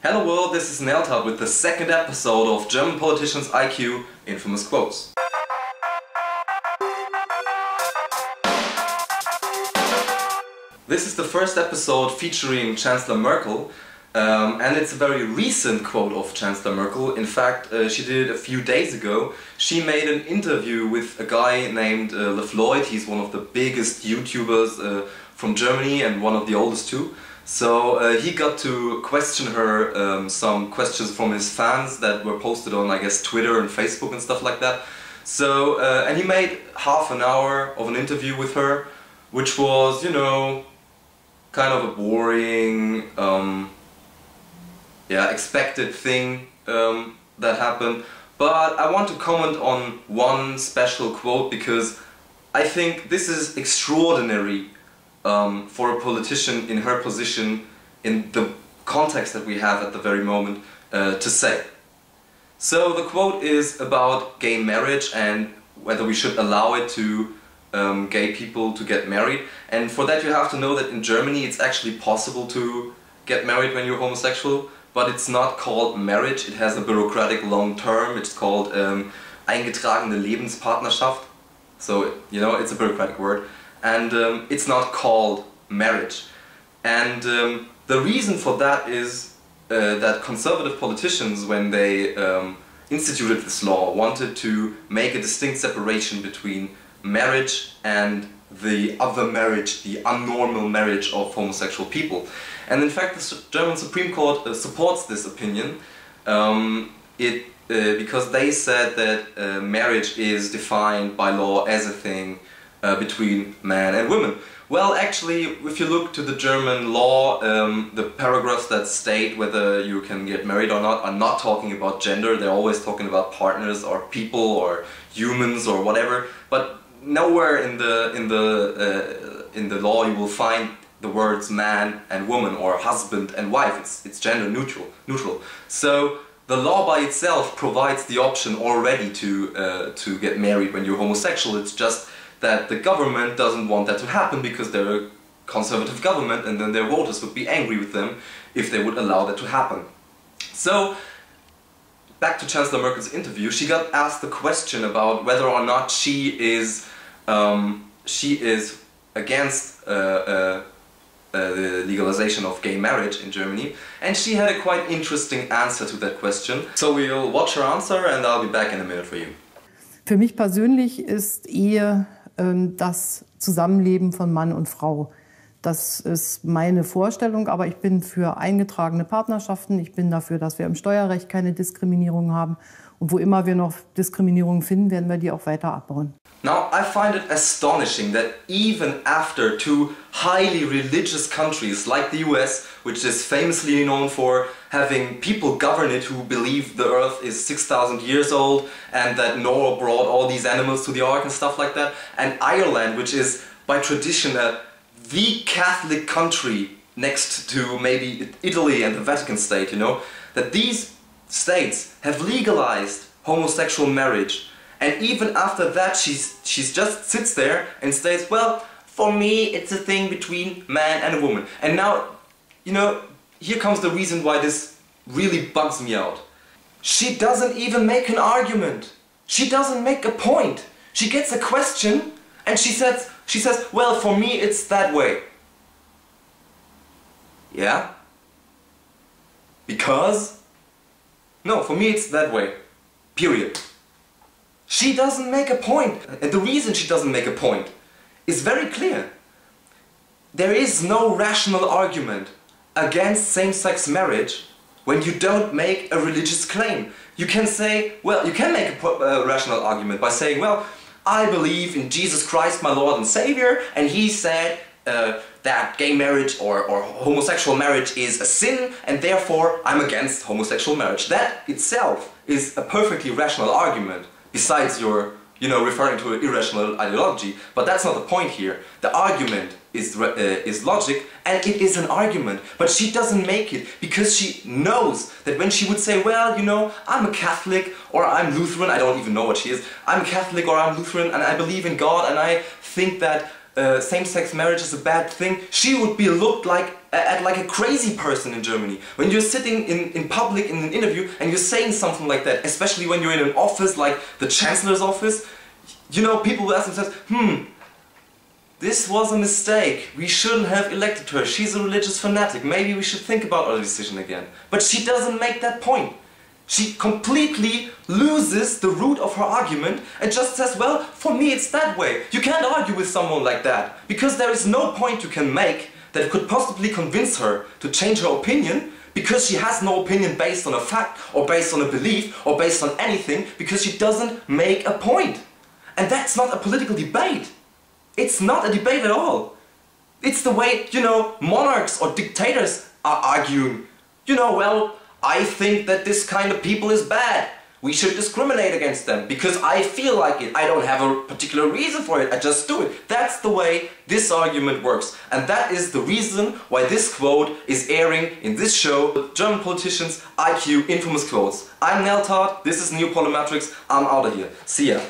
Hello world, this is Nael with the second episode of German Politicians IQ Infamous Quotes. This is the first episode featuring Chancellor Merkel, and it's a very recent quote of Chancellor Merkel. In fact, she did it a few days ago. She made an interview with a guy named LeFloid. He's one of the biggest YouTubers from Germany and one of the oldest too. So he got to question her some questions from his fans that were posted on, I guess, Twitter and Facebook and stuff like that. So, and he made half an hour of an interview with her, which was, you know, kind of a boring, expected thing that happened. But I want to comment on one special quote because I think this is extraordinary for a politician in her position, in the context that we have at the very moment, to say. So the quote is about gay marriage and whether we should allow it to gay people to get married. And for that you have to know that in Germany it's actually possible to get married when you're homosexual, but it's not called marriage. It has a bureaucratic long term. It's called eingetragene Lebenspartnerschaft. So, you know, it's a bureaucratic word. And it's not called marriage. And the reason for that is that conservative politicians, when they instituted this law, wanted to make a distinct separation between marriage and the other marriage, the unnormal marriage of homosexual people. And in fact the German Supreme Court supports this opinion because they said that marriage is defined by law as a thing between man and women. Well, actually, if you look to the German law, the paragraphs that state whether you can get married or not are not talking about gender. They're always talking about partners or people or humans or whatever. But nowhere in the law you will find the words man and woman or husband and wife. It's gender neutral. So the law by itself provides the option already to get married when you're homosexual. It's just that the government doesn't want that to happen because they're a conservative government, and then their voters would be angry with them if they would allow that to happen. So back to Chancellor Merkel's interview, she got asked the question about whether or not she is against the legalization of gay marriage in Germany, and she had a quite interesting answer to that question. So we'll watch her answer and I'll be back in a minute for you. Für mich persönlich ist Ehe das Zusammenleben von Mann und Frau. Das ist meine Vorstellung, aber ich bin für eingetragene Partnerschaften. Ich bin dafür, dass wir im Steuerrecht keine Diskriminierung haben. Und wo immer wir noch Diskriminierung finden, werden wir die auch weiter abbauen. Now, I find it astonishing that even after two highly religious countries like the US, which is famously known for having people govern it who believe the earth is 6,000 years old and that Noah brought all these animals to the ark and stuff like that, and Ireland, which is by tradition the Catholic country next to maybe Italy and the Vatican State, you know, that these states have legalized homosexual marriage, and even after that she just sits there and states, well, for me it's a thing between man and a woman. And now, you know, here comes the reason why this really bugs me out. She doesn't even make an argument. She doesn't make a point. She gets a question and she says, well, for me it's that way. Yeah? Because? No, for me it's that way. Period. She doesn't make a point. And the reason she doesn't make a point is very clear. There is no rational argument against same-sex marriage when you don't make a religious claim. You can say, well, you can make a rational argument by saying, well, I believe in Jesus Christ, my Lord and Savior, and He said that gay marriage or homosexual marriage is a sin, and therefore I'm against homosexual marriage. That itself is a perfectly rational argument, besides your, you know, referring to an irrational ideology. But that's not the point here. The argument is logic, and it is an argument. But she doesn't make it because she knows that when she would say, well, you know, I'm a Catholic or I'm Lutheran, I don't even know what she is. I'm Catholic or I'm Lutheran and I believe in God and I think that same-sex marriage is a bad thing, she would be looked like like a crazy person in Germany. When you're sitting in public in an interview and you're saying something like that, especially when you're in an office like the Chancellor's office, you know, people will ask themselves, this was a mistake, we shouldn't have elected her, she's a religious fanatic, maybe we should think about our decision again. But she doesn't make that point. She completely loses the root of her argument and just says, well, for me it's that way. You can't argue with someone like that, because there is no point you can make that could possibly convince her to change her opinion, because she has no opinion based on a fact or based on a belief or based on anything, because she doesn't make a point. And that's not a political debate. It's not a debate at all. It's the way, you know, monarchs or dictators are arguing. You know, well, I think that this kind of people is bad. We should discriminate against them because I feel like it. I don't have a particular reason for it, I just do it. That's the way this argument works. And that is the reason why this quote is airing in this show, German Politicians IQ Infamous Quotes. I'm Nael, this is New Polymetrics, I'm out of here. See ya.